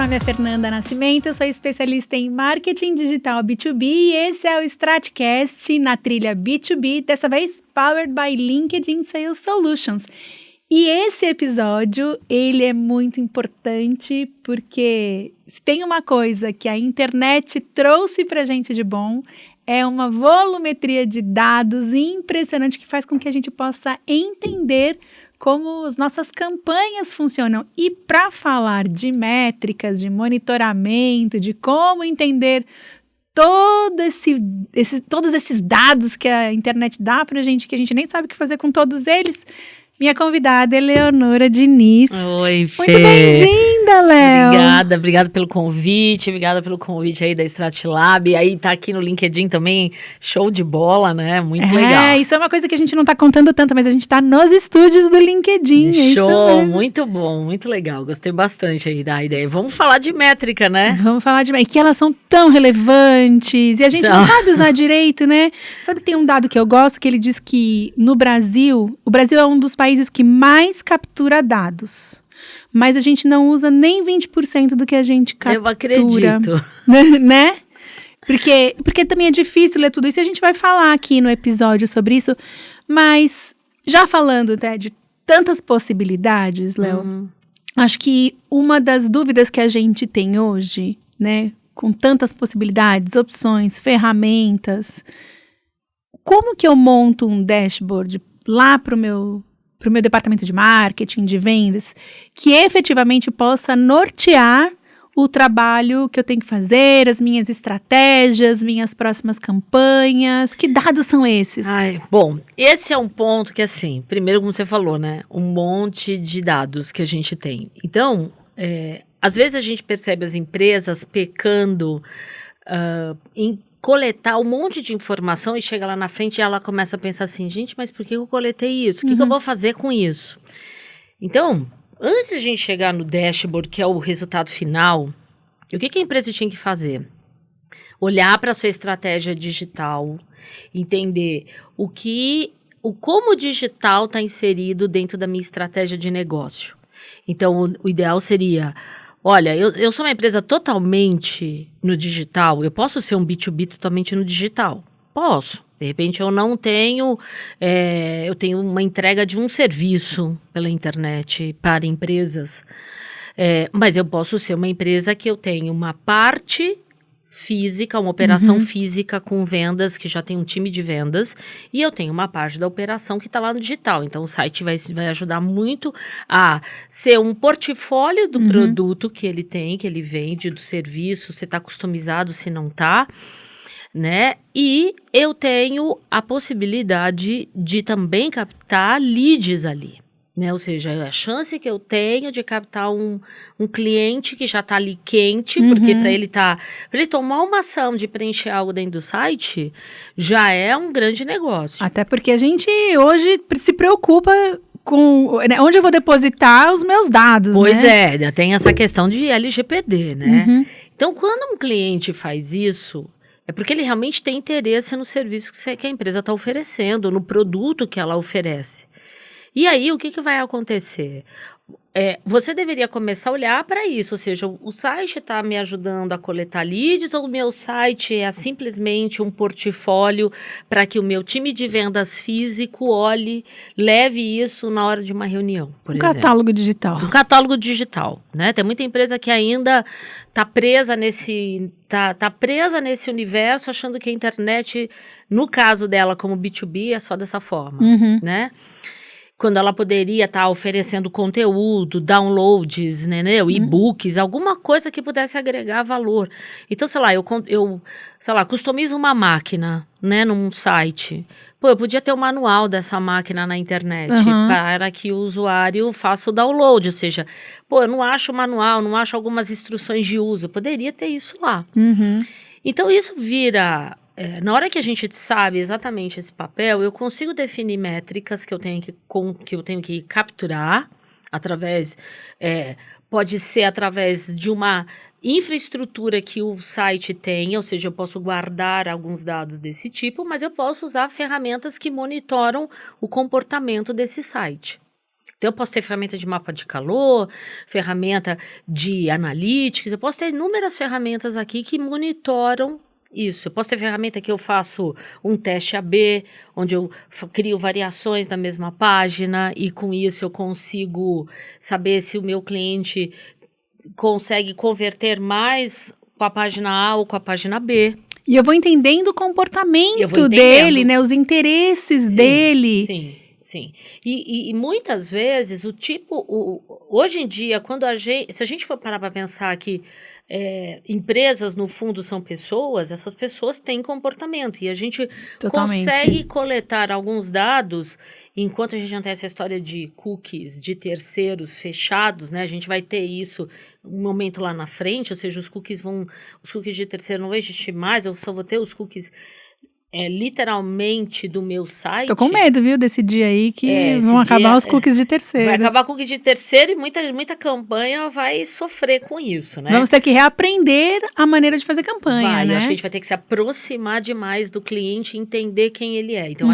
nome é Fernanda Nascimento, eu sou especialista em marketing digital B2B e esse é o Stratcast na trilha B2B, dessa vez powered by LinkedIn Sales Solutions. E esse episódio, ele é muito importante porque se tem uma coisa que a internet trouxe pra gente de bom, é uma volumetria de dados impressionante que faz com que a gente possa entender como as nossas campanhas funcionam. E para falar de métricas, de monitoramento, de como entender todos esses dados que a internet dá para a gente, que a gente nem sabe o que fazer com todos eles, minha convidada é Leonora Diniz. Oi, Fê. Muito bem-vinda, Léo. Obrigada pelo convite, aí da Stratlab, aí tá aqui no LinkedIn também, show de bola, né, muito legal. Isso é uma coisa que a gente não tá contando tanto, mas a gente tá nos estúdios do LinkedIn. Show, muito bom, muito legal, gostei bastante aí da ideia. Vamos falar de métrica, né? Vamos falar de métrica, que elas são tão relevantes, e a gente não sabe usar direito, né? Sabe que tem um dado que eu gosto, que ele diz que no Brasil, o Brasil é um dos países que mais captura dados, mas a gente não usa nem 20% do que a gente captura. Eu acredito. Né? Porque também é difícil ler tudo isso, e a gente vai falar aqui no episódio sobre isso, mas já falando, né, de tantas possibilidades, Léo, acho que uma das dúvidas que a gente tem hoje, né, com tantas possibilidades, opções, ferramentas, como que eu monto um dashboard lá para o meu departamento de marketing, de vendas, que efetivamente possa nortear o trabalho que eu tenho que fazer, as minhas estratégias, minhas próximas campanhas. Que dados são esses? Bom, esse é um ponto que, assim, primeiro, como você falou, né, um monte de dados que a gente tem. Então, às vezes a gente percebe as empresas pecando em coletar um monte de informação e chega lá na frente e ela começa a pensar assim, gente, mas por que eu coletei isso? O que eu vou fazer com isso? Então, antes de a gente chegar no dashboard, que é o resultado final, o que a empresa tinha que fazer? Olhar para a sua estratégia digital, entender como o digital está inserido dentro da minha estratégia de negócio. Então, o ideal seria: olha, eu sou uma empresa totalmente no digital, eu posso ser um B2B totalmente no digital? Posso. De repente eu não tenho, eu tenho uma entrega de um serviço pela internet para empresas, mas eu posso ser uma empresa que eu tenho uma parte física, uma operação física com vendas, que já tem um time de vendas, e eu tenho uma parte da operação que está lá no digital. Então, o site vai ajudar muito a ser um portfólio do produto que ele tem, que ele vende, do serviço, se está customizado, se não está, né? E eu tenho a possibilidade de também captar leads ali. Né? Ou seja, a chance que eu tenho de captar um cliente que já está ali quente, porque para ele tomar uma ação de preencher algo dentro do site, já é um grande negócio. Até porque a gente hoje se preocupa com, né, onde eu vou depositar os meus dados, Pois né? Tem essa questão de LGPD, né? Então, quando um cliente faz isso, é porque ele realmente tem interesse no serviço que a empresa está oferecendo, no produto que ela oferece. E aí, o que vai acontecer? Você deveria começar a olhar para isso, ou seja, o site está me ajudando a coletar leads, ou o meu site é simplesmente um portfólio para que o meu time de vendas físico leve isso na hora de uma reunião, por exemplo. Catálogo digital. Um catálogo digital, né? Tem muita empresa que ainda está presa tá presa nesse universo, achando que a internet, no caso dela como B2B, é só dessa forma, né? Quando ela poderia estar oferecendo conteúdo, downloads, né, e-books, alguma coisa que pudesse agregar valor. Então, sei lá, eu customizo uma máquina, né, num site. Eu podia ter o manual dessa máquina na internet para que o usuário faça o download, ou seja, eu não acho o manual, não acho algumas instruções de uso, eu poderia ter isso lá. Então, isso vira... na hora que a gente sabe exatamente esse papel, eu consigo definir métricas que eu tenho que capturar através, pode ser através de uma infraestrutura que o site tenha, ou seja, eu posso guardar alguns dados desse tipo, mas eu posso usar ferramentas que monitoram o comportamento desse site. Então, eu posso ter ferramenta de mapa de calor, ferramenta de analytics, eu posso ter inúmeras ferramentas aqui que monitoram isso. Eu posso ter ferramenta que eu faço um teste AB, onde eu crio variações na mesma página e com isso eu consigo saber se o meu cliente consegue converter mais com a página A ou com a página B. E eu vou entendendo o comportamento dele, né? Os interesses dele. Sim. E muitas vezes hoje em dia, se a gente for parar para pensar que empresas no fundo são pessoas, essas pessoas têm comportamento e a gente consegue coletar alguns dados, enquanto a gente não tem essa história de cookies, de terceiros fechados, né? A gente vai ter isso um momento lá na frente, ou seja, os cookies de terceiro não vão existir mais, eu só vou ter os cookies literalmente do meu site. Tô com medo, viu, desse dia aí que vão acabar os cookies de terceiro. Vai acabar cookie de terceiro e muita campanha vai sofrer com isso, né? Vamos ter que reaprender a maneira de fazer campanha, né? Eu acho que a gente vai ter que se aproximar demais do cliente e entender quem ele é. Então,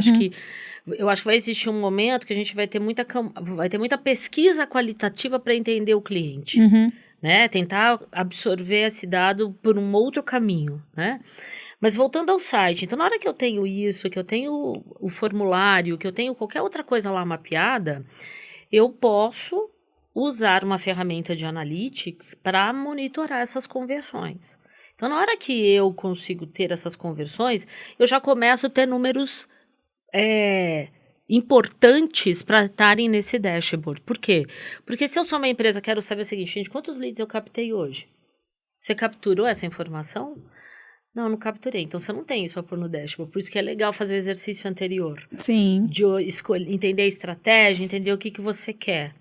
eu acho que vai existir um momento que a gente vai ter muita pesquisa qualitativa para entender o cliente, né? Tentar absorver esse dado por um outro caminho, né? Mas voltando ao site, então na hora que eu tenho isso, que eu tenho o formulário, que eu tenho qualquer outra coisa lá mapeada, eu posso usar uma ferramenta de analytics para monitorar essas conversões. Então na hora que eu consigo ter essas conversões, eu já começo a ter números importantes para estarem nesse dashboard. Por quê? Porque se eu sou uma empresa, quero saber o seguinte, gente, quantos leads eu captei hoje? Você capturou essa informação? Não capturei. Então, você não tem isso para pôr no dashboard. Por isso que é legal fazer o exercício anterior. Sim. De entender a estratégia, entender o que você quer.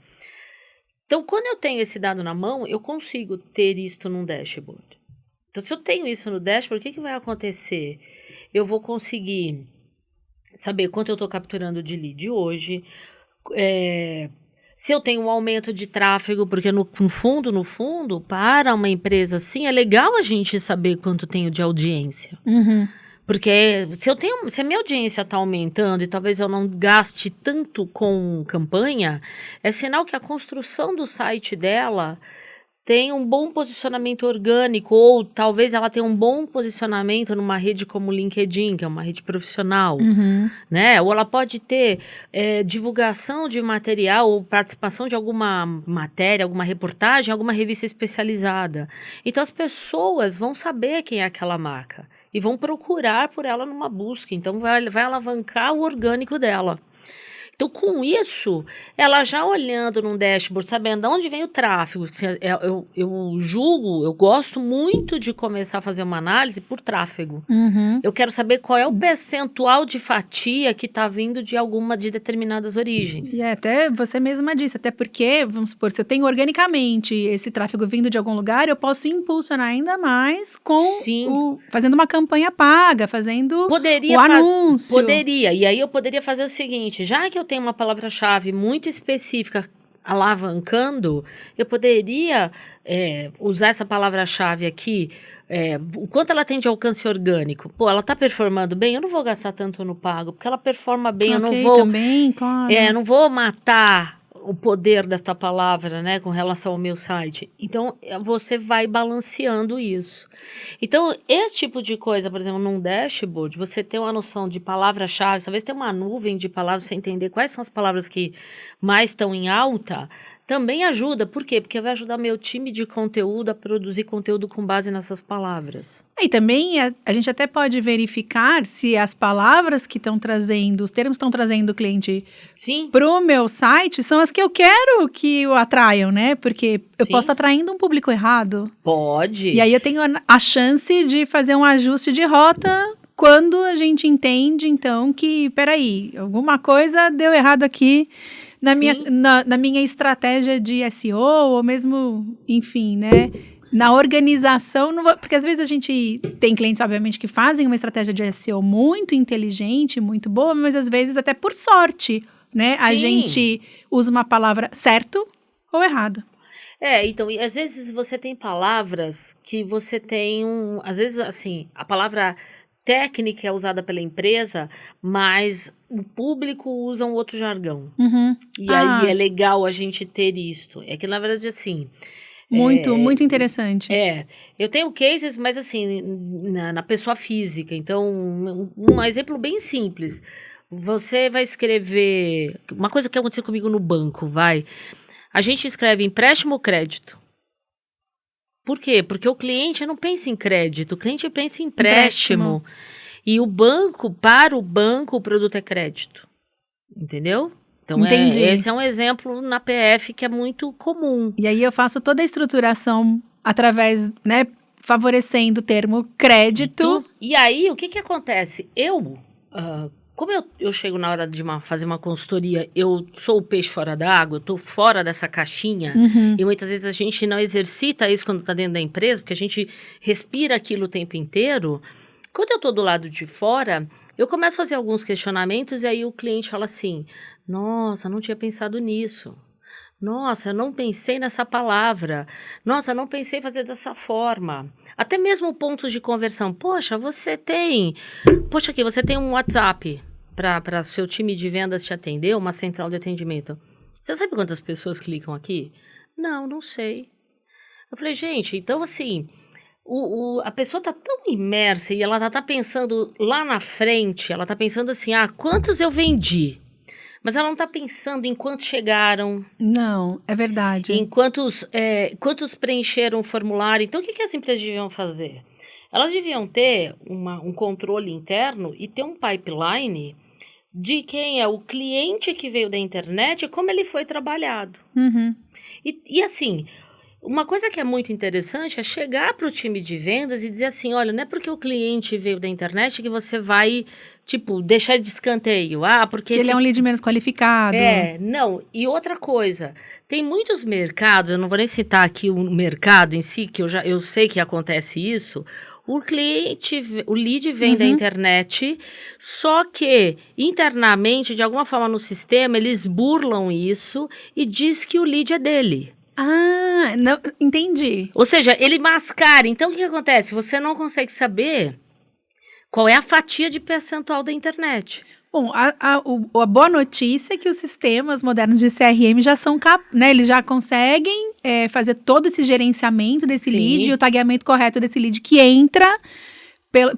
Então, quando eu tenho esse dado na mão, eu consigo ter isso num dashboard. Então, se eu tenho isso no dashboard, o que vai acontecer? Eu vou conseguir saber quanto eu estou capturando de lead hoje, se eu tenho um aumento de tráfego, porque no fundo, para uma empresa assim, é legal a gente saber quanto tenho de audiência. Porque se a minha audiência está aumentando e talvez eu não gaste tanto com campanha, é sinal que a construção do site dela tem um bom posicionamento orgânico, ou talvez ela tenha um bom posicionamento numa rede como o LinkedIn, que é uma rede profissional, né? Ou ela pode ter divulgação de material ou participação de alguma matéria, alguma reportagem, alguma revista especializada. Então, as pessoas vão saber quem é aquela marca e vão procurar por ela numa busca. Então, vai alavancar o orgânico dela. Então, com isso, ela já olhando num dashboard, sabendo de onde vem o tráfego, eu gosto muito de começar a fazer uma análise por tráfego. Eu quero saber qual é o percentual de fatia que está vindo de determinadas origens. E até você mesma disse, até porque, vamos supor, se eu tenho organicamente esse tráfego vindo de algum lugar, eu posso impulsionar ainda mais fazendo uma campanha paga, fazendo o anúncio. Poderia, e aí eu poderia fazer o seguinte, já que eu tenho uma palavra-chave muito específica alavancando, eu poderia usar essa palavra-chave aqui, o quanto ela tem de alcance orgânico. Pô, ela está performando bem, eu não vou gastar tanto no pago, porque ela performa bem, eu não vou... Também, claro. Eu não vou matar o poder desta palavra, né, com relação ao meu site. Então, você vai balanceando isso. Então, esse tipo de coisa, por exemplo, num dashboard, você tem uma noção de palavra-chave, talvez tenha uma nuvem de palavras, você entender quais são as palavras que mais estão em alta, também ajuda. Por quê? Porque vai ajudar meu time de conteúdo a produzir conteúdo com base nessas palavras. E também a gente até pode verificar se as palavras que estão trazendo, os termos que estão trazendo o cliente para o meu site são as que eu quero que o atraiam, né? Porque eu posso estar atraindo um público errado. Pode. E aí eu tenho a chance de fazer um ajuste de rota quando a gente entende, então, que, peraí, alguma coisa deu errado aqui na minha estratégia de SEO, ou mesmo, enfim, né? Na organização, porque às vezes a gente tem clientes, obviamente, que fazem uma estratégia de SEO muito inteligente, muito boa, mas às vezes até por sorte, né? A gente usa uma palavra certo ou errado. Então, e às vezes você tem palavras que você tem às vezes, assim, a palavra técnica é usada pela empresa, mas o público usa um outro jargão. E aí é legal a gente ter isso. É que, na verdade, assim... Muito interessante. Eu tenho cases, mas assim, na pessoa física. Então, um exemplo bem simples. Você vai escrever... Uma coisa que aconteceu comigo no banco, a gente escreve empréstimo ou crédito. Por quê? Porque o cliente não pensa em crédito, o cliente pensa em empréstimo. E para o banco, o produto é crédito. Entendeu? Então, esse é um exemplo na PF que é muito comum. E aí eu faço toda a estruturação através, né, favorecendo o termo crédito. E aí, o que acontece? Como eu chego na hora de fazer uma consultoria, eu sou o peixe fora da água, eu estou fora dessa caixinha, e muitas vezes a gente não exercita isso quando está dentro da empresa, porque a gente respira aquilo o tempo inteiro. Quando eu estou do lado de fora, eu começo a fazer alguns questionamentos e aí o cliente fala assim, nossa, não tinha pensado nisso. Nossa, eu não pensei nessa palavra. Nossa, eu não pensei em fazer dessa forma. Até mesmo pontos de conversão. Poxa, você tem um WhatsApp para seu time de vendas te atender, uma central de atendimento. Você sabe quantas pessoas clicam aqui? Não sei. Eu falei, gente, então assim... a pessoa está tão imersa e ela está pensando lá na frente, ela está pensando assim, quantos eu vendi? Mas ela não está pensando em quantos chegaram. Não, é verdade. Em quantos preencheram o formulário. Então, o que as empresas deviam fazer? Elas deviam ter um controle interno e ter um pipeline de quem é o cliente que veio da internet e como ele foi trabalhado. E assim... Uma coisa que é muito interessante é chegar para o time de vendas e dizer assim, olha, não é porque o cliente veio da internet que você vai, deixar de escanteio. Porque ele é um lead menos qualificado. Não. E outra coisa, tem muitos mercados, eu não vou nem citar aqui o mercado em si, que eu sei que acontece isso, o lead vem da internet, só que internamente, de alguma forma no sistema, eles burlam isso e diz que o lead é dele. Não, entendi. Ou seja, ele mascara. Então, o que acontece? Você não consegue saber qual é a fatia de percentual da internet. Bom, a boa notícia é que os sistemas modernos de CRM já são né, eles já conseguem fazer todo esse gerenciamento desse lead e o tagueamento correto desse lead que entra...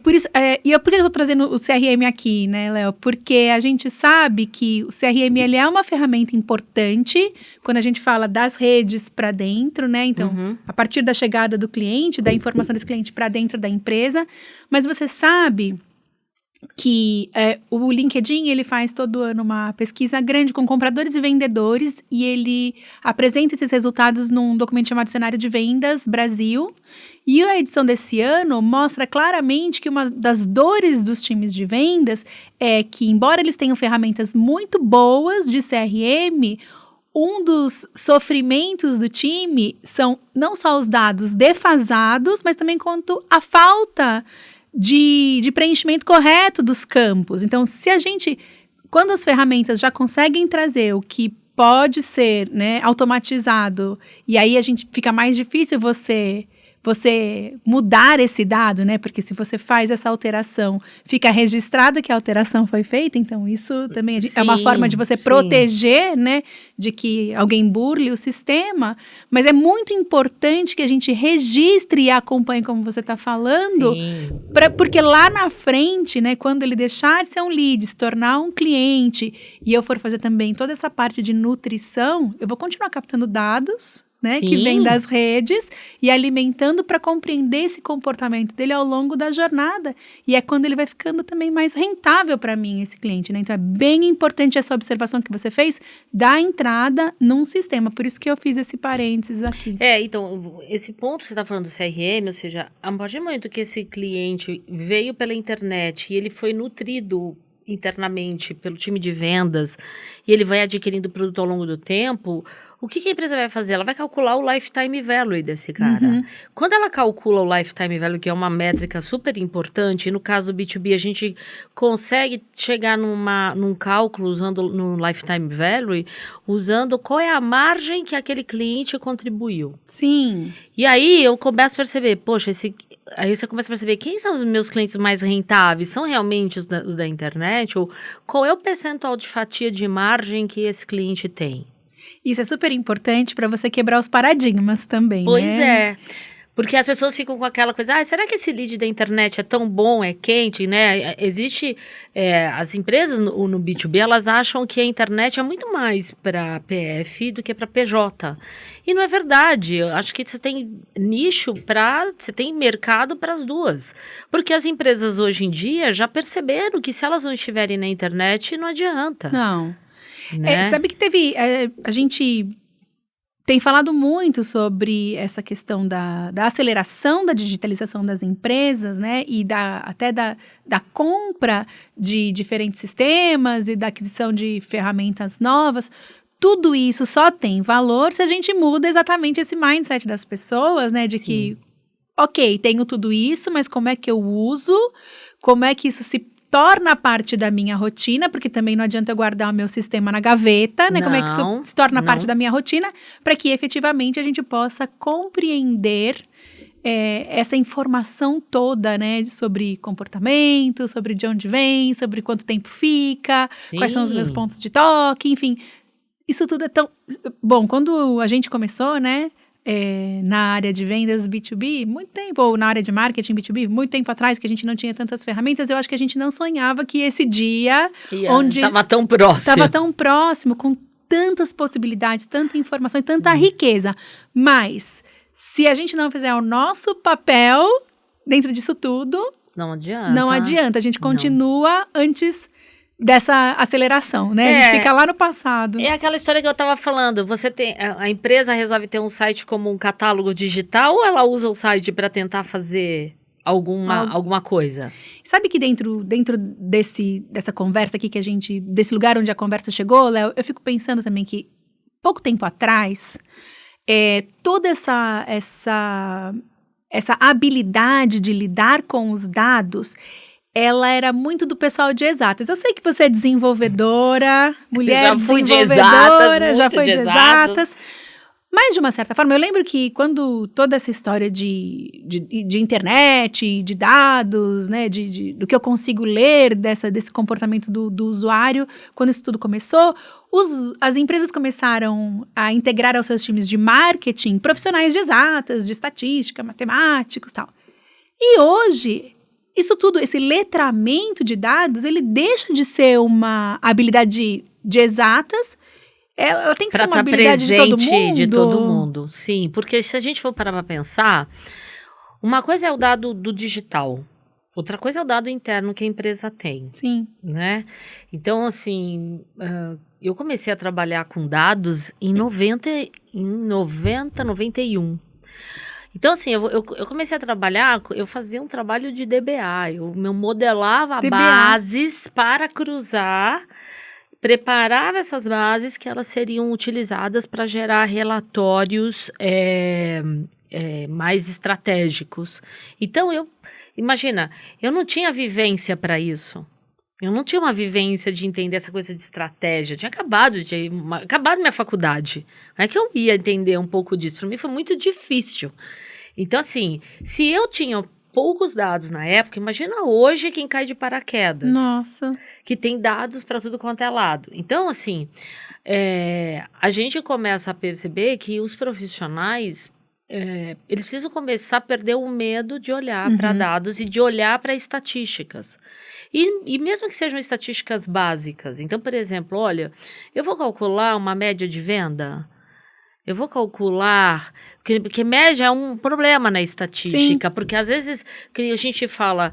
Por isso, por que eu estou trazendo o CRM aqui, né, Léo? Porque a gente sabe que o CRM ele é uma ferramenta importante quando a gente fala das redes para dentro, né? Então, a partir da chegada do cliente, da informação desse cliente para dentro da empresa. Mas você sabe que o LinkedIn ele faz todo ano uma pesquisa grande com compradores e vendedores e ele apresenta esses resultados num documento chamado Cenário de Vendas Brasil. E a edição desse ano mostra claramente que uma das dores dos times de vendas é que, embora eles tenham ferramentas muito boas de CRM, um dos sofrimentos do time são não só os dados defasados, mas também quanto a falta de preenchimento correto dos campos. Então, quando as ferramentas já conseguem trazer o que pode ser, né, automatizado, e aí fica mais difícil você mudar esse dado, né? Porque se você faz essa alteração, fica registrado que a alteração foi feita, então isso também é uma forma de você proteger, né? De que alguém burle o sistema, mas é muito importante que a gente registre e acompanhe, como você está falando, porque lá na frente, né? Quando ele deixar de ser um lead, se tornar um cliente, e eu for fazer também toda essa parte de nutrição, eu vou continuar captando dados, né, que vem das redes e alimentando para compreender esse comportamento dele ao longo da jornada. E é quando ele vai ficando também mais rentável para mim, esse cliente, né? Então, é bem importante essa observação que você fez da entrada num sistema. Por isso que eu fiz esse parênteses aqui. Então, esse ponto que você está falando do CRM, ou seja, a partir do momento que esse cliente veio pela internet e ele foi nutrido internamente pelo time de vendas e ele vai adquirindo produto ao longo do tempo, o que a empresa vai fazer? Ela vai calcular o lifetime value desse cara. Quando ela calcula o lifetime value, que é uma métrica super importante, e no caso do B2B a gente consegue chegar num cálculo usando no lifetime value, usando qual é a margem que aquele cliente contribuiu. Sim. E aí eu começo a perceber, poxa, aí você começa a perceber quem são os meus clientes mais rentáveis? São realmente os da internet? Ou qual é o percentual de fatia de margem que esse cliente tem? Isso é super importante para você quebrar os paradigmas também, Pois né? é. Porque as pessoas ficam com aquela coisa, será que esse lead da internet é tão bom, é quente, né? Existe, as empresas no B2B, elas acham que a internet é muito mais para PF do que para PJ. E não é verdade. Eu acho que você tem você tem mercado para as duas. Porque as empresas hoje em dia já perceberam que se elas não estiverem na internet, não adianta. Não. Né? Sabe que a gente tem falado muito sobre essa questão da aceleração da digitalização das empresas, né? E até da compra de diferentes sistemas e da aquisição de ferramentas novas. Tudo isso só tem valor se a gente muda exatamente esse mindset das pessoas, né? De que, ok, tenho tudo isso, mas como é que eu uso? Como é que isso se torna parte da minha rotina, porque também não adianta eu guardar o meu sistema na gaveta, né? Como é que isso se torna parte da minha rotina, para que efetivamente a gente possa compreender essa informação toda, né? Sobre comportamento, sobre de onde vem, sobre quanto tempo fica, quais são os meus pontos de toque, enfim. Isso tudo é tão... Bom, quando a gente começou, né? Na área de vendas B2B, muito tempo, ou na área de marketing B2B, muito tempo atrás, que a gente não tinha tantas ferramentas, eu acho que a gente não sonhava que esse dia, onde estava tão próximo. Estava tão próximo, com tantas possibilidades, tanta informação e tanta riqueza. Mas, se a gente não fizer o nosso papel dentro disso tudo, não adianta. Não adianta, a gente continua antes dessa aceleração, né? A gente fica lá no passado. É aquela história que eu estava falando. A empresa resolve ter um site como um catálogo digital ou ela usa o site para tentar fazer alguma coisa? Sabe que dentro dessa conversa aqui desse lugar onde a conversa chegou, Léo, eu fico pensando também que pouco tempo atrás, toda essa habilidade de lidar com os dados, ela era muito do pessoal de exatas. Eu sei que você é desenvolvedora, mulher desenvolvedora, já foi de exatas. Mas, de uma certa forma, eu lembro que quando toda essa história de internet, de dados, né, do que eu consigo ler desse comportamento do usuário, quando isso tudo começou, as empresas começaram a integrar aos seus times de marketing profissionais de exatas, de estatística, matemáticos e tal. E hoje... Isso tudo, esse letramento de dados, ele deixa de ser uma habilidade de exatas, ela tem que ser uma habilidade de todo mundo. Sim, porque se a gente for parar para pensar, uma coisa é o dado do digital, outra coisa é o dado interno que a empresa tem. Sim. Né? Então, assim, eu comecei a trabalhar com dados em 91. Então, assim, eu comecei a trabalhar, eu fazia um trabalho de DBA, eu modelava bases para cruzar, preparava essas bases que elas seriam utilizadas para gerar relatórios mais estratégicos. Então, imagina, eu não tinha vivência para isso. Eu não tinha uma vivência de entender essa coisa de estratégia. Eu tinha acabado minha faculdade. Não é que eu ia entender um pouco disso. Para mim foi muito difícil. Então, assim, se eu tinha poucos dados na época, imagina hoje quem cai de paraquedas. Nossa. Que tem dados para tudo quanto é lado. Então, assim, a gente começa a perceber que os profissionais... eles precisam começar a perder o medo de olhar para dados e de olhar para estatísticas. E mesmo que sejam estatísticas básicas. Então, por exemplo, olha, eu vou calcular uma média de venda. Eu vou calcular... Porque média é um problema na estatística. Sim. Porque às vezes a gente fala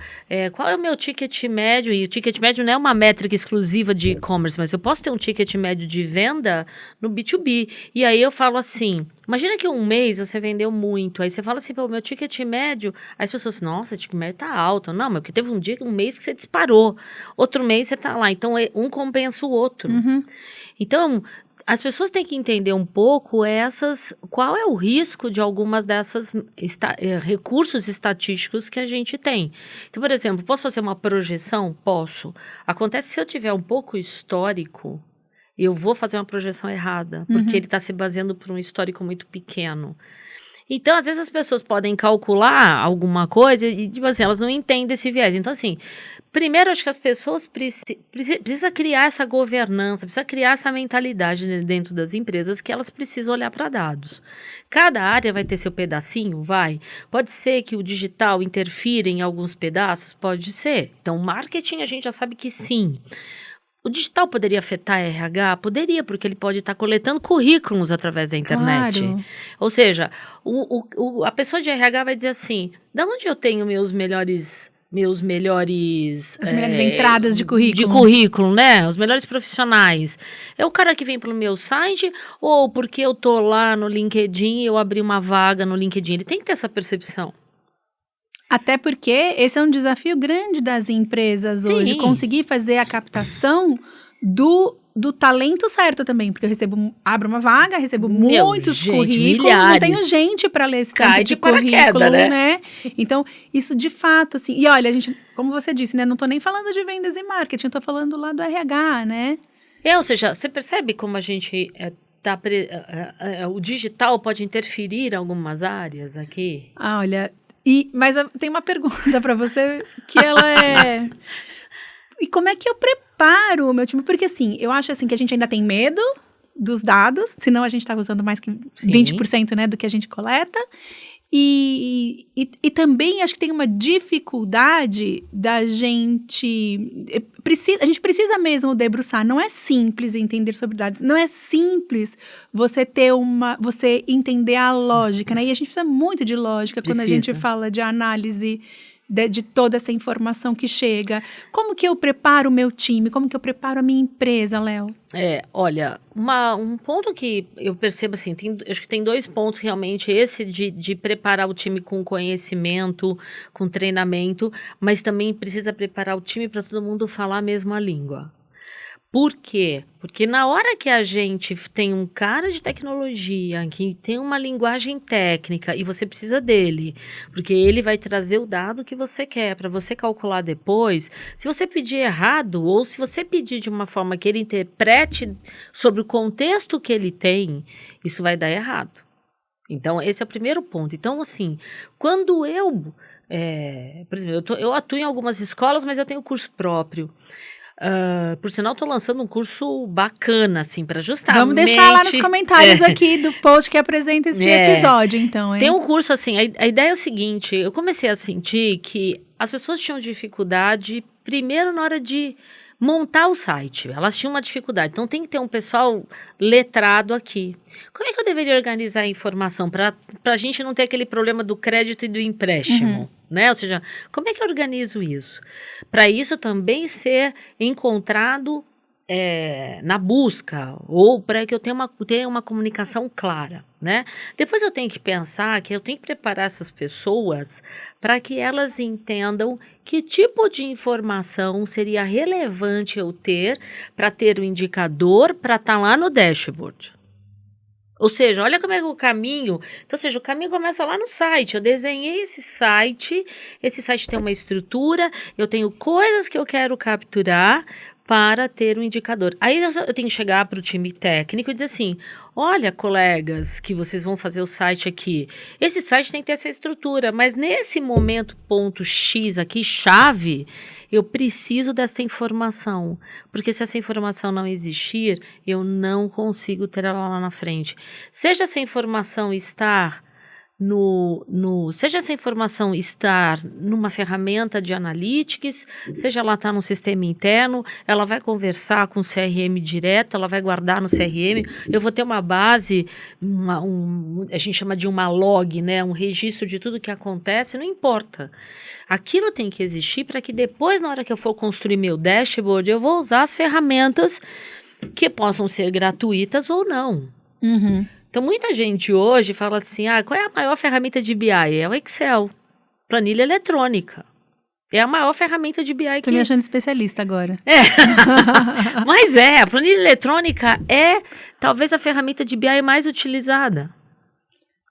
qual é o meu ticket médio, e o ticket médio não é uma métrica exclusiva de e-commerce, mas eu posso ter um ticket médio de venda no B2B. E aí eu falo assim, imagina que um mês você vendeu muito, aí você fala assim, pô, meu ticket médio, aí as pessoas, nossa, o ticket médio tá alto. Não, mas porque teve um mês que você disparou, outro mês você tá lá. Então, um compensa o outro. Então... as pessoas têm que entender um pouco qual é o risco de algumas dessas recursos estatísticos que a gente tem. Então, por exemplo, posso fazer uma projeção? Posso. Acontece que se eu tiver um pouco histórico, eu vou fazer uma projeção errada, porque ele está se baseando por um histórico muito pequeno. Então, às vezes as pessoas podem calcular alguma coisa e, tipo assim, elas não entendem esse viés. Então, assim, primeiro, acho que as pessoas precisam criar essa governança, precisa criar essa mentalidade dentro das empresas que elas precisam olhar para dados. Cada área vai ter seu pedacinho? Vai. Pode ser que o digital interfira em alguns pedaços? Pode ser. Então, marketing a gente já sabe que sim. O digital poderia afetar a RH? Poderia, porque ele pode estar coletando currículos através da internet. Claro. Ou seja, a pessoa de RH vai dizer assim, da onde eu tenho meus melhores As melhores entradas de currículo. De currículo, né? Os melhores profissionais. É o cara que vem pelo meu site ou porque eu tô lá no LinkedIn e eu abri uma vaga no LinkedIn? Ele tem que ter essa percepção. Até porque esse é um desafio grande das empresas hoje, conseguir fazer a captação do talento certo também, porque eu abro uma vaga, recebo muitos currículos, não tenho gente para ler esse tanto de currículo, né? Então, isso de fato, assim, e olha, a gente, como você disse, né, não tô nem falando de vendas e marketing, tô falando lá do RH, né? Ou seja, você percebe como a gente o digital pode interferir em algumas áreas aqui? Olha, mas eu tenho uma pergunta para você, que ela é... E como é que eu preparo o meu time? Porque, assim, eu acho assim que a gente ainda tem medo dos dados, senão a gente estava usando mais que 20%, né, do que a gente coleta. E também acho que tem uma dificuldade da gente... A gente precisa mesmo debruçar. Não é simples entender sobre dados. Não é simples você entender a lógica, né? E a gente precisa muito de lógica quando a gente fala de análise de toda essa informação que chega. Como que eu preparo o meu time? Como que eu preparo a minha empresa, Léo? Olha, um ponto que eu percebo assim, acho que tem 2 pontos realmente, esse de preparar o time com conhecimento, com treinamento, mas também precisa preparar o time para todo mundo falar a mesma língua. Por quê? Porque na hora que a gente tem um cara de tecnologia, que tem uma linguagem técnica e você precisa dele, porque ele vai trazer o dado que você quer para você calcular depois, se você pedir errado ou se você pedir de uma forma que ele interprete sobre o contexto que ele tem, isso vai dar errado. Então, esse é o primeiro ponto. Então, assim, quando por exemplo, eu atuo em algumas escolas, mas eu tenho curso próprio. Por sinal, estou lançando um curso bacana, assim, para justamente... Vamos deixar lá nos comentários aqui do post que apresenta esse episódio, então, hein? Tem um curso, assim, a ideia é o seguinte, eu comecei a sentir que as pessoas tinham dificuldade, primeiro na hora de montar o site, elas tinham uma dificuldade, então tem que ter um pessoal letrado aqui. Como é que eu deveria organizar a informação para a gente não ter aquele problema do crédito e do empréstimo? Né? Ou seja, como é que eu organizo isso? Para isso também ser encontrado na busca, ou para que eu tenha uma comunicação clara, né? Depois eu tenho que pensar que eu tenho que preparar essas pessoas para que elas entendam que tipo de informação seria relevante eu ter para ter um indicador para estar lá no dashboard. Ou seja, olha como é o caminho. Então, ou seja, o caminho começa lá no site. Eu desenhei esse site tem uma estrutura, eu tenho coisas que eu quero capturar para ter um indicador. Aí eu tenho que chegar para o time técnico e dizer assim, olha, colegas, que vocês vão fazer o site aqui. Esse site tem que ter essa estrutura, mas nesse momento, ponto X aqui, chave, eu preciso dessa informação. Porque se essa informação não existir, eu não consigo ter ela lá na frente. Seja essa informação estar seja essa informação estar numa ferramenta de analytics, seja ela estar num sistema interno, ela vai conversar com o CRM direto, ela vai guardar no CRM, eu vou ter uma base, a gente chama de uma log, né, um registro de tudo que acontece, não importa. Aquilo tem que existir para que depois, na hora que eu for construir meu dashboard, eu vou usar as ferramentas que possam ser gratuitas ou não. Então, muita gente hoje fala assim, qual é a maior ferramenta de BI? É o Excel, planilha eletrônica. É a maior ferramenta de BI Tô me achando especialista agora. Mas a planilha eletrônica é talvez a ferramenta de BI mais utilizada.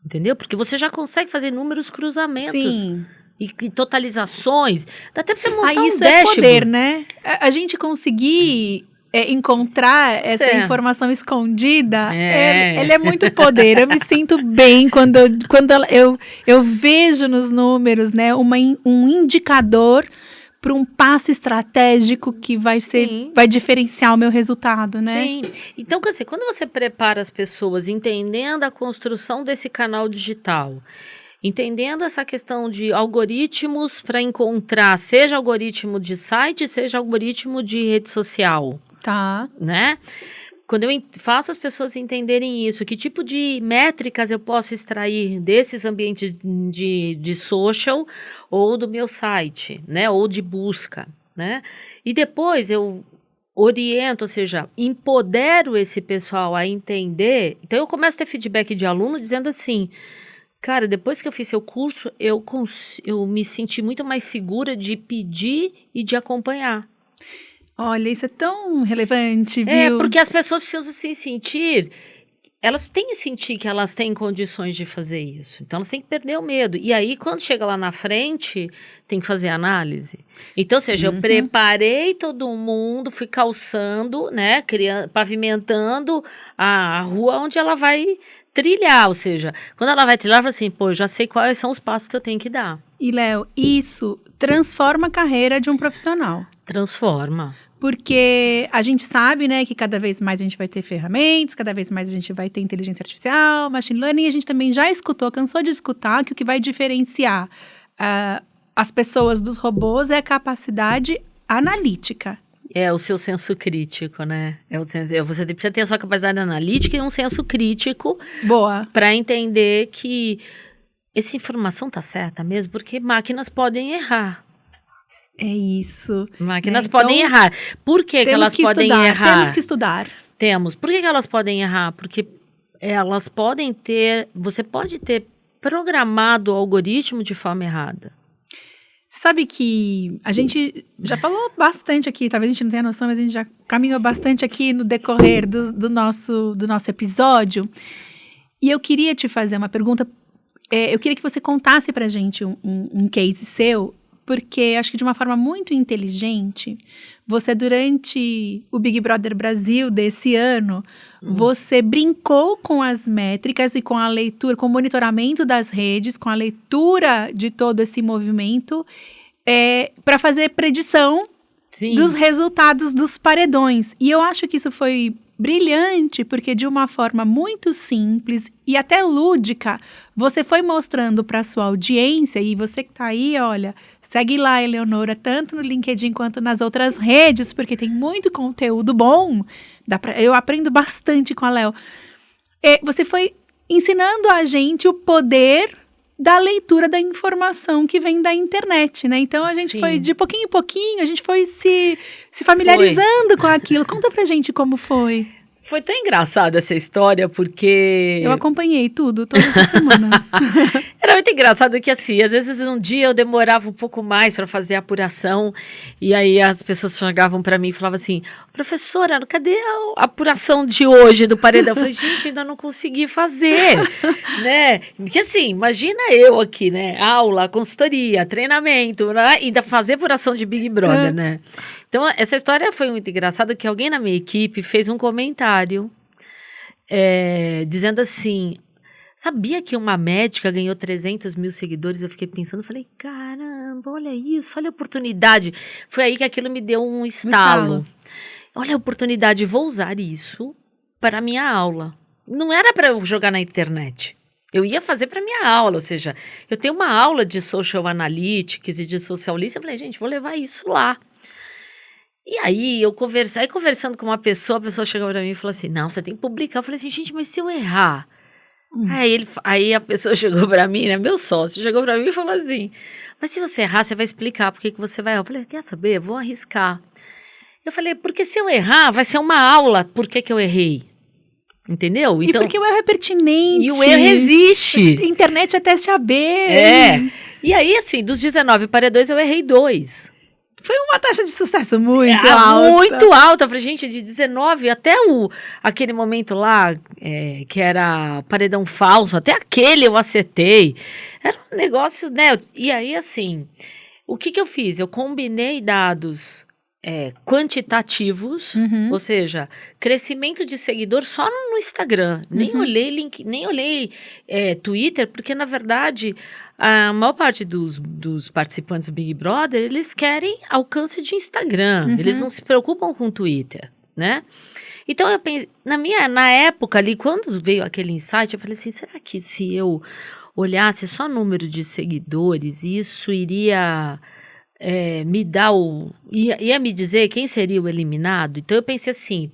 Entendeu? Porque você já consegue fazer inúmeros cruzamentos. Sim. E totalizações. Dá até pra você montar um isso dashboard. É poder, né? A gente conseguir encontrar essa informação escondida, ele é muito poder. Eu me sinto bem quando eu vejo nos números, né, um indicador para um passo estratégico que vai diferenciar o meu resultado, né? Sim. Então, quer dizer, quando você prepara as pessoas entendendo a construção desse canal digital, entendendo essa questão de algoritmos para encontrar, seja algoritmo de site, seja algoritmo de rede social. Tá. Né? Quando eu faço as pessoas entenderem isso, que tipo de métricas eu posso extrair desses ambientes de social ou do meu site, né? Ou de busca, né? E depois eu oriento, ou seja, empodero esse pessoal a entender. Então, eu começo a ter feedback de aluno dizendo assim, cara, depois que eu fiz seu curso, eu me senti muito mais segura de pedir e de acompanhar. Olha, isso é tão relevante, viu? Porque as pessoas precisam se sentir... Elas têm que sentir que elas têm condições de fazer isso. Então, elas têm que perder o medo. E aí, quando chega lá na frente, tem que fazer análise. Então, ou seja, eu preparei todo mundo, fui calçando, né? Pavimentando a rua onde ela vai trilhar. Ou seja, quando ela vai trilhar, ela fala assim, pô, eu já sei quais são os passos que eu tenho que dar. E, Léo, isso transforma a carreira de um profissional. Transforma. Porque a gente sabe, né, que cada vez mais a gente vai ter ferramentas, cada vez mais a gente vai ter inteligência artificial, machine learning, e a gente também já cansou de escutar que o que vai diferenciar as pessoas dos robôs é a capacidade analítica. É o seu senso crítico, né? Você precisa ter a sua capacidade analítica e um senso crítico. Boa. Para entender que essa informação tá certa mesmo, porque máquinas podem errar. É isso. Máquinas podem errar. Por que elas podem errar? Temos que estudar. Temos. Por que elas podem errar? Porque elas podem ter... Você pode ter programado o algoritmo de forma errada. Sabe que a gente já falou bastante aqui, talvez a gente não tenha noção, mas a gente já caminhou bastante aqui no decorrer do nosso episódio. E eu queria te fazer uma pergunta. Eu queria que você contasse pra gente um case seu, porque acho que de uma forma muito inteligente, você durante o Big Brother Brasil desse ano, você brincou com as métricas e com a leitura, com o monitoramento das redes, com a leitura de todo esse movimento, para fazer predição dos resultados dos paredões. E eu acho que isso foi brilhante, porque de uma forma muito simples e até lúdica, você foi mostrando para a sua audiência, e você que está aí, olha, segue lá, Eleonora, tanto no LinkedIn quanto nas outras redes, porque tem muito conteúdo bom, eu aprendo bastante com a Léo. Você foi ensinando a gente o poder da leitura da informação que vem da internet, né? Então, a gente foi, de pouquinho em pouquinho, a gente foi se familiarizando com aquilo. Conta pra gente como foi. Foi tão engraçada essa história, porque... Eu acompanhei tudo, todas as semanas. Era muito engraçado que, assim, às vezes um dia eu demorava um pouco mais para fazer a apuração, e aí as pessoas chegavam para mim e falavam assim, professora, cadê a apuração de hoje do paredão? Eu falei, gente, ainda não consegui fazer, né? Porque, assim, imagina eu aqui, né? Aula, consultoria, treinamento, né? Ainda fazer apuração de Big Brother, né? Então, essa história foi muito engraçada, que alguém na minha equipe fez um comentário dizendo assim, sabia que uma médica ganhou 300 mil seguidores? Eu fiquei pensando, falei, caramba, olha isso, olha a oportunidade. Foi aí que aquilo me deu um estalo. Olha a oportunidade, vou usar isso para a minha aula. Não era para eu jogar na internet. Eu ia fazer para minha aula, ou seja, eu tenho uma aula de Social Analytics e de Social Listening, eu falei, gente, vou levar isso lá. E aí, conversando com uma pessoa, a pessoa chegou pra mim e falou assim, não, você tem que publicar. Eu falei assim, gente, mas se eu errar? Aí a pessoa chegou pra mim, né, meu sócio, chegou pra mim e falou assim, mas se você errar, você vai explicar por que você vai errar. Eu falei, quer saber? Eu vou arriscar. Eu falei, porque se eu errar, vai ser uma aula por que eu errei. Entendeu? Então, e porque o erro é pertinente. E o erro existe. Internet é teste AB. E aí, assim, dos 19 paredões, eu errei 2. Foi uma taxa de sucesso muito alta. Muito alta. Eu falei, gente, de 19 até aquele momento lá, que era paredão falso, até aquele eu acertei. Era um negócio, né? E aí, assim, o que eu fiz? Eu combinei dados quantitativos, ou seja, crescimento de seguidor só no Instagram. Nem olhei link, nem olhei Twitter, porque, na verdade, a maior parte dos participantes do Big Brother, eles querem alcance de Instagram. Eles não se preocupam com Twitter, né? Então, eu pensei, na época ali, quando veio aquele insight, eu falei assim, será que se eu olhasse só número de seguidores, isso iria me dar ia me dizer quem seria o eliminado? Então, eu pensei assim,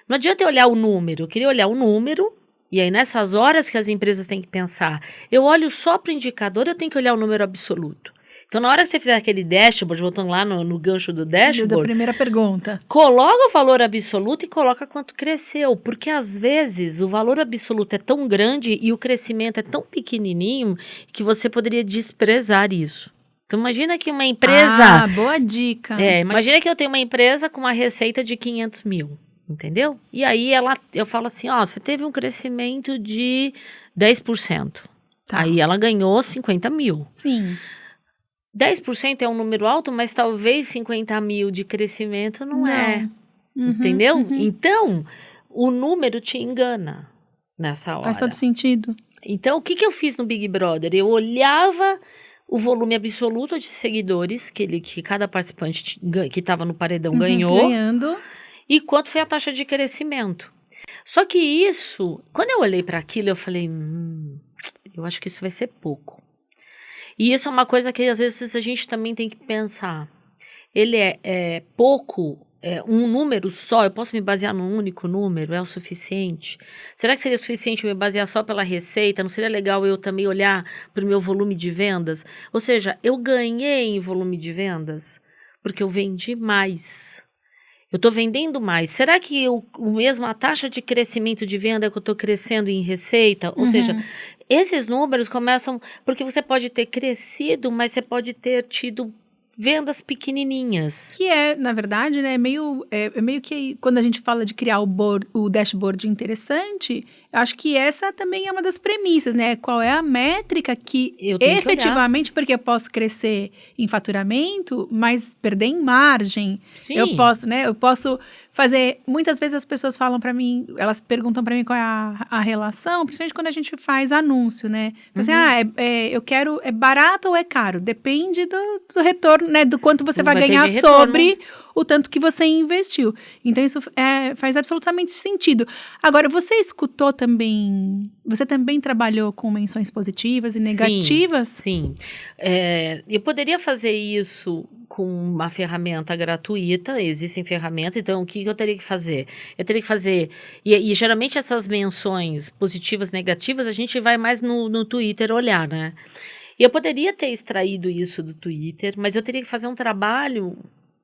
não adianta eu olhar o número, eu queria olhar o número. E aí, nessas horas que as empresas têm que pensar, eu olho só para o indicador, eu tenho que olhar o número absoluto. Então, na hora que você fizer aquele dashboard, voltando lá no gancho do dashboard... Da primeira pergunta. Coloca o valor absoluto e coloca quanto cresceu. Porque, às vezes, o valor absoluto é tão grande e o crescimento é tão pequenininho que você poderia desprezar isso. Então, imagina que uma empresa... Ah, boa dica. Imagina que eu tenho uma empresa com uma receita de 500 mil. Entendeu? E aí eu falo assim, você teve um crescimento de 10%. Tá. Aí ela ganhou 50 mil. Sim. 10% é um número alto, mas talvez 50 mil de crescimento não é. Entendeu? Então, o número te engana nessa hora. Faz todo sentido. Então, o que eu fiz no Big Brother? Eu olhava o volume absoluto de seguidores que cada participante que estava no paredão ganhou. Ganhando. E quanto foi a taxa de crescimento. Só que isso, quando eu olhei para aquilo, eu falei, eu acho que isso vai ser pouco. E isso é uma coisa que às vezes a gente também tem que pensar. Ele é pouco, um número só, eu posso me basear num único número, é o suficiente? Será que seria suficiente eu me basear só pela receita? Não seria legal eu também olhar para o meu volume de vendas? Ou seja, eu ganhei em volume de vendas porque eu vendi mais. Eu estou vendendo mais. Será que a taxa de crescimento de venda que eu estou crescendo em receita? Ou seja, esses números começam... Porque você pode ter crescido, mas você pode ter tido vendas pequenininhas. Que na verdade, né, meio que quando a gente fala de criar o dashboard interessante, eu acho que essa também é uma das premissas, né? Qual é a métrica que efetivamente, porque eu posso crescer em faturamento, mas perder em margem. Sim. Eu posso fazer... Muitas vezes as pessoas falam para mim, elas perguntam para mim qual é a relação, principalmente quando a gente faz anúncio, né? Assim, eu quero... É barato ou é caro? Depende do retorno, né? Do quanto você vai ganhar sobre o tanto que você investiu. Então, isso faz absolutamente sentido. Agora, você escutou também... Você também trabalhou com menções positivas e negativas? Sim. Eu poderia fazer isso com uma ferramenta gratuita, existem ferramentas, então o que eu teria que fazer? Eu teria que fazer, e geralmente essas menções positivas, negativas, a gente vai mais no Twitter olhar, né? E eu poderia ter extraído isso do Twitter, mas eu teria que fazer um trabalho,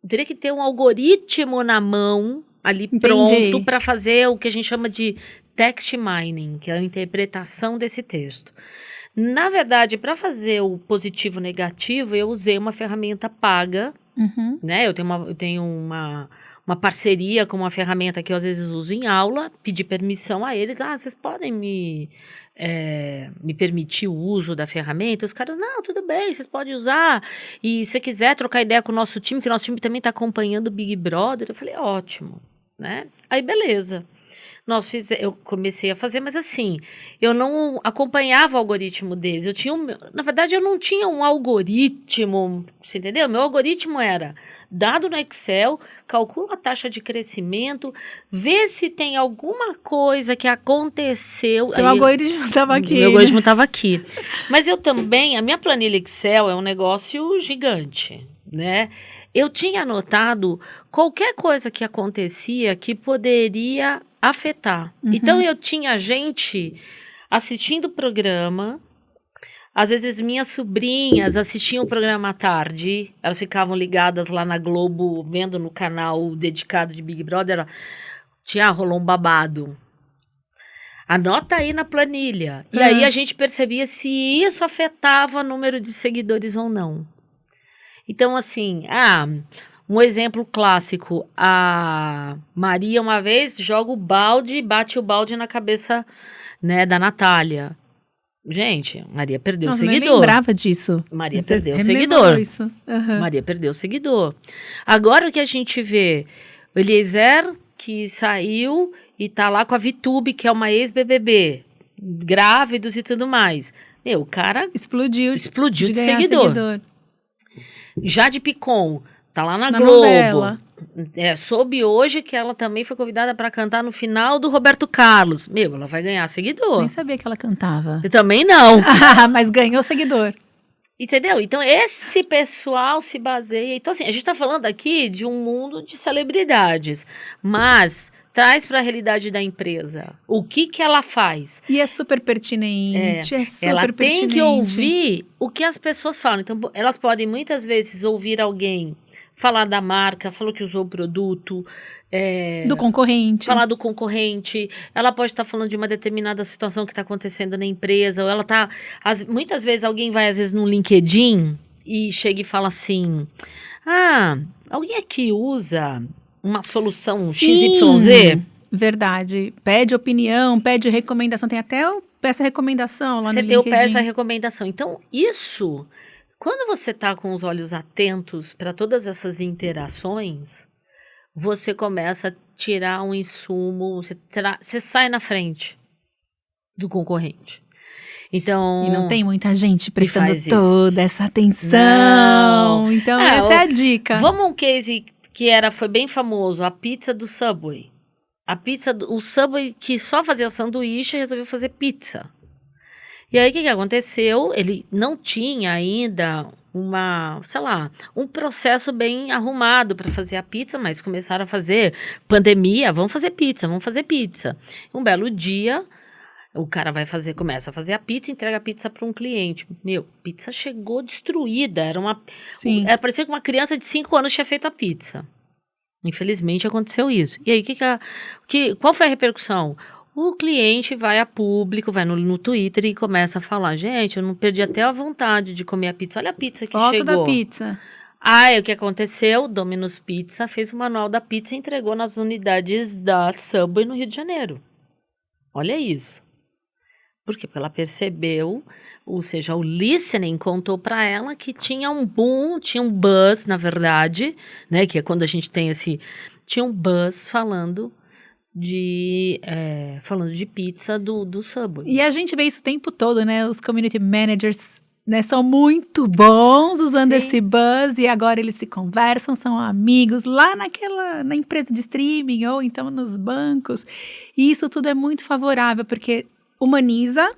teria que ter um algoritmo na mão, ali pronto, para fazer o que a gente chama de text mining, que é a interpretação desse texto. Na verdade, para fazer o positivo negativo, eu usei uma ferramenta paga, né? Eu tenho uma parceria com uma ferramenta que eu às vezes uso em aula, pedi permissão a eles, vocês podem me permitir o uso da ferramenta? Os caras, não, tudo bem, vocês podem usar, e se você quiser trocar ideia com o nosso time, que o nosso time também está acompanhando o Big Brother, eu falei, ótimo, né? Aí, beleza. Eu comecei a fazer, mas assim, eu não acompanhava o algoritmo deles. Na verdade, eu não tinha um algoritmo, você entendeu? Meu algoritmo era dado no Excel, calcula a taxa de crescimento, vê se tem alguma coisa que aconteceu. Seu algoritmo estava aqui. Meu algoritmo estava aqui. Mas a minha planilha Excel é um negócio gigante, né? Eu tinha anotado qualquer coisa que acontecia que poderia afetar. Então, eu tinha gente assistindo o programa. Às vezes, minhas sobrinhas assistiam o programa à tarde. Elas ficavam ligadas lá na Globo, vendo no canal dedicado de Big Brother. Rolou um babado. Anota aí na planilha. E aí a gente percebia se isso afetava o número de seguidores ou não. Então, assim, um exemplo clássico. A Maria, uma vez, joga o balde, bate o balde na cabeça, né, da Natália. Gente, Maria perdeu o seguidor. Eu nem lembrava disso. Maria perdeu o seguidor. Isso. Maria perdeu o seguidor. Agora o que a gente vê, o Eliezer, que saiu e tá lá com a Vitube, que é uma ex-BBB, grávidos e tudo mais. O cara explodiu de seguidor. Jade Picon, tá lá na Globo. Novela. Soube hoje que ela também foi convidada para cantar no final do Roberto Carlos. Ela vai ganhar seguidor. Nem sabia que ela cantava. Eu também não. Mas ganhou seguidor. Entendeu? Então, esse pessoal se baseia... Então, assim, a gente tá falando aqui de um mundo de celebridades, mas traz para a realidade da empresa. O que ela faz? E é super pertinente. Ela tem que ouvir o que as pessoas falam. Então, elas podem muitas vezes ouvir alguém falar da marca, falou que usou o produto. Do concorrente. Falar do concorrente. Ela pode estar falando de uma determinada situação que está acontecendo na empresa. Ou ela tá... muitas vezes alguém vai, às vezes, no LinkedIn e chega e fala assim... alguém aqui usa uma solução XYZ? Verdade. Pede opinião, pede recomendação. Tem até essa recomendação lá no LinkedIn. Você tem essa recomendação. Então, isso... Quando você está com os olhos atentos para todas essas interações, você começa a tirar um insumo, você sai na frente do concorrente. Então, e não tem muita gente prestando toda essa atenção. Não. Então, essa é a dica. Vamos um case que foi bem famoso, a pizza do Subway. O Subway, que só fazia sanduíche, resolveu fazer pizza. E aí, o que aconteceu? Ele não tinha ainda um processo bem arrumado para fazer a pizza, mas começaram a fazer pandemia, vamos fazer pizza. Um belo dia, o cara começa a fazer a pizza, entrega a pizza para um cliente. Pizza chegou destruída, parecia que uma criança de 5 anos tinha feito a pizza. Infelizmente, aconteceu isso. E aí, qual foi a repercussão? O cliente vai a público, vai no Twitter e começa a falar, gente, eu não perdi até a vontade de comer a pizza. Olha a pizza que chegou. Foto da pizza. O que aconteceu? Domino's Pizza fez o manual da pizza e entregou nas unidades da Subway no Rio de Janeiro. Olha isso. Por quê? Porque ela percebeu, ou seja, o listening contou para ela que tinha um boom, tinha um buzz, na verdade, né? Que é quando a gente tem tinha um buzz falando de pizza do Subway. E a gente vê isso o tempo todo, né? Os community managers, né, são muito bons usando esse buzz e agora eles se conversam, são amigos lá na empresa de streaming ou então nos bancos. E isso tudo é muito favorável porque humaniza,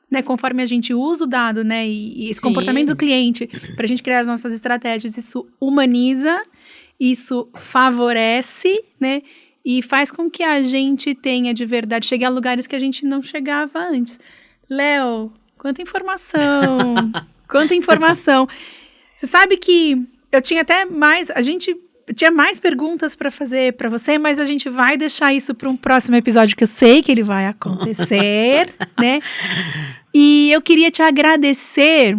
né, conforme a gente usa o dado, né, e esse comportamento do cliente para a gente criar as nossas estratégias. Isso humaniza, isso favorece, né? E faz com que a gente tenha de verdade, chegue a lugares que a gente não chegava antes. Léo, quanta informação! Quanta informação! Você sabe que eu tinha até mais, a gente tinha mais perguntas para fazer para você, mas a gente vai deixar isso para um próximo episódio, que eu sei que ele vai acontecer, né? E eu queria te agradecer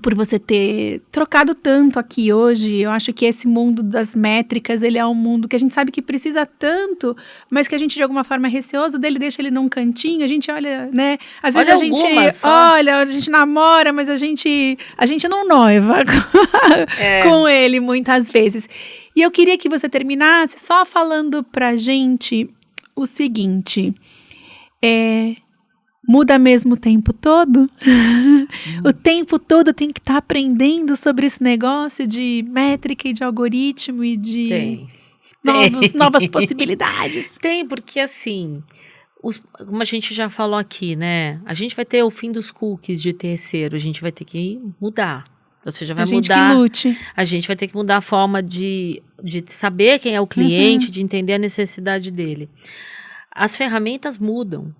por você ter trocado tanto aqui hoje. Eu acho que esse mundo das métricas, ele é um mundo que a gente sabe que precisa tanto, mas que a gente de alguma forma é receoso dele, deixa ele num cantinho, a gente olha, né? Às vezes a gente olha, a gente namora, mas a gente não noiva com ele muitas vezes. E eu queria que você terminasse só falando pra gente o seguinte, muda mesmo o tempo todo? O tempo todo tem que estar aprendendo sobre esse negócio de métrica e de algoritmo e de novas possibilidades. Tem, porque assim, como a gente já falou aqui, né? A gente vai ter o fim dos cookies de terceiro, a gente vai ter que mudar. Ou seja, vai mudar. A gente vai ter que mudar a forma de saber quem é o cliente, de entender a necessidade dele. As ferramentas mudam.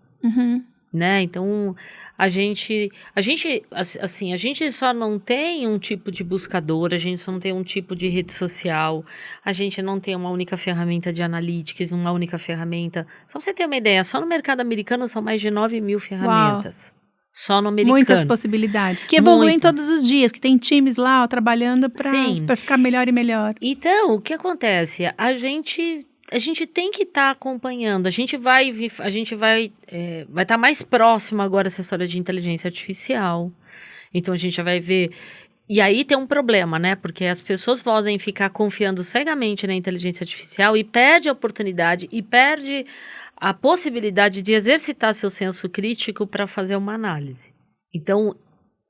né? Então, a gente só não tem um tipo de buscador, a gente só não tem um tipo de rede social, a gente não tem uma única ferramenta de analytics, uma única ferramenta. Só pra você ter uma ideia, só no mercado americano são mais de 9.000 ferramentas. Só no americano. Muitas possibilidades, que evoluem todos os dias, que tem times lá, ó, trabalhando para ficar melhor e melhor. Então, o que acontece? A gente tem que estar acompanhando, a gente vai estar mais próximo agora dessa história de inteligência artificial. Então, a gente já vai ver. E aí tem um problema, né? Porque as pessoas podem ficar confiando cegamente na inteligência artificial e perde a oportunidade e perde a possibilidade de exercitar seu senso crítico para fazer uma análise. Então,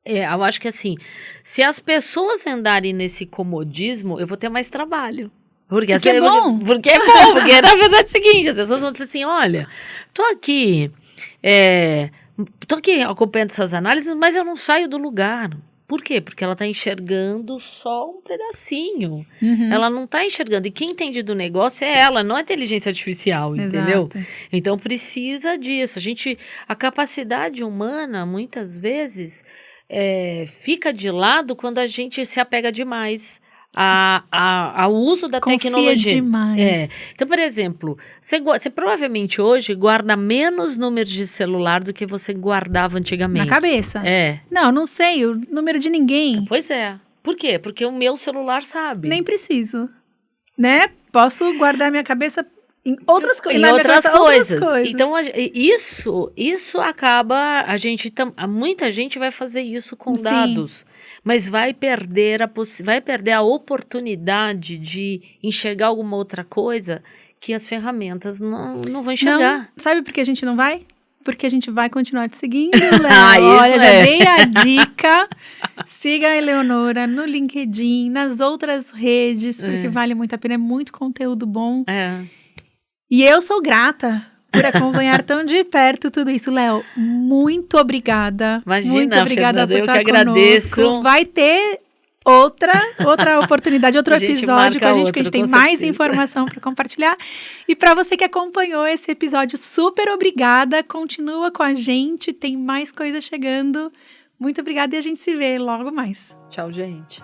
eu acho que assim, se as pessoas andarem nesse comodismo, eu vou ter mais trabalho. Porque é bom. Porque é bom, porque na verdade é o seguinte, as pessoas vão dizer assim, olha, tô aqui acompanhando essas análises, mas eu não saio do lugar. Por quê? Porque ela está enxergando só um pedacinho. Uhum. Ela não está enxergando. E quem entende do negócio é ela, não a inteligência artificial, entendeu? Exato. Então, precisa disso. A capacidade humana, muitas vezes, fica de lado quando a gente se apega demais ao uso da tecnologia. Confia demais. Então, por exemplo, você provavelmente hoje guarda menos números de celular do que você guardava antigamente. Na cabeça. Não sei o número de ninguém. Pois é. Por quê? Porque o meu celular sabe. Nem preciso, né? Posso guardar minha cabeça em outras coisas. Em outras coisas. Então, isso acaba, muita gente vai fazer isso com dados, mas vai perder a oportunidade de enxergar alguma outra coisa que as ferramentas não vão enxergar. Não, sabe por que a gente não vai? Porque a gente vai continuar te seguindo, Léo. Olha, já dei a dica. Siga a Eleonora no LinkedIn, nas outras redes, porque vale muito a pena, é muito conteúdo bom. E eu sou grata por acompanhar tão de perto tudo isso. Léo, muito obrigada. Imagina, muito obrigada, Fernanda, por eu estar que agradeço. Conosco. Vai ter outra oportunidade, outro episódio com a gente, porque a gente tem mais informação para compartilhar. E para você que acompanhou esse episódio, super obrigada. Continua com a gente, tem mais coisas chegando. Muito obrigada e a gente se vê logo mais. Tchau, gente.